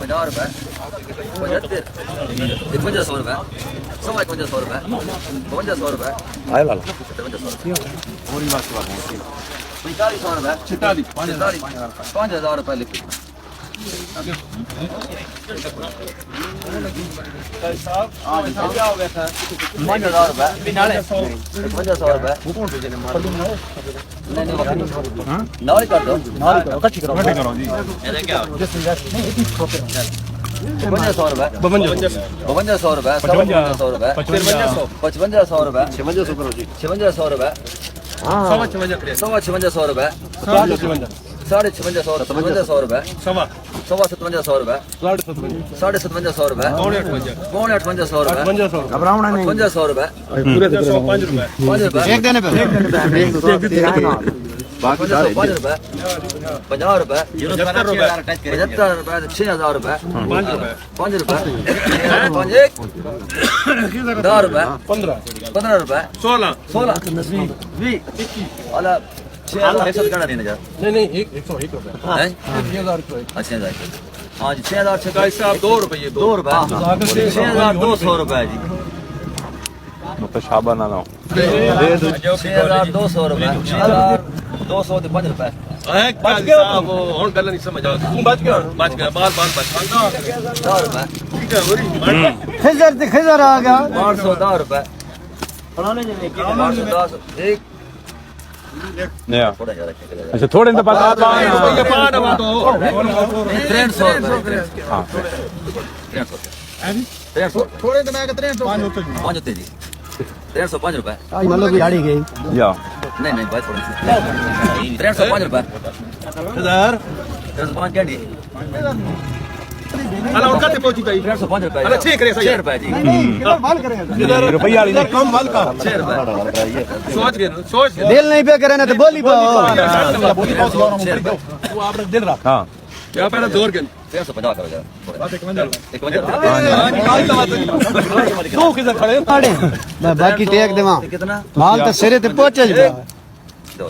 50 रुपए 75 55 रुपए 55 रुपए 55 रुपए आयो लाल 55 पूरी बात 45 रुपए 5000 रुपए लिख 5000 रुपए 55 रुपए नाल कर दो इकट्ठी करो जी ये क्या 55 रुपए 52 रुपए 55 रुपए 55 रुपए 5600 करो जी 5600 रुपए हां 55 रुपए 55 55 रुपए 55 रुपए 55 रुपए 55 रुपए घबराना नहीं 55 रुपए पूरे 5 रुपए एक देने पे बाकी 5 रुपए 50 रुपए 75 रुपए 6000 रुपए 5 रुपए 10 रुपए 15 रुपए 16 20 वाला 6000 का देने जा नहीं 101 रुपए हैं 8000 हाँ जी 6000 साहब 2 रुपए 2 रुपए 6200 रुपए जी तो शाबा ना 6200 रुपए 6200 ਤੇ 5 रुपए बच गया साहब ਹੁਣ ਗੱਲ ਨਹੀਂ ਸਮਝ ਆ ਤੂੰ ਬਚ ਗਿਆ ਬਾਲ ਬਚ 10 रुपए ठीक है बोरी खिजर आ गया 510 रुपए फलाने ने 510 एक नया थोड़ा ज्यादा अच्छा थोड़े तो पता रुपया पा दवा तो 300 रुपए हां 300 थोड़े तो मैं 300 5 होते जी 305 रुपए आज मान लो कि गाड़ी गई या नहीं भाई थोड़ी 305 रुपए 1000 305 क्या दी अला उनका ते पहुंची गई 305 रुपए अला 6 करे सही 6 रुपए जी रुपया वाली नहीं कम माल का 6 रुपए सोच दिल नहीं पे करे ना तो बोली पाओ वो आपने दिल रहा हां क्या पहले जोर के 350 करो जरा 51 दो किधर खड़े मैं बाकी टेक देवा कितना माल तो सिरे ते पहुंच जा दो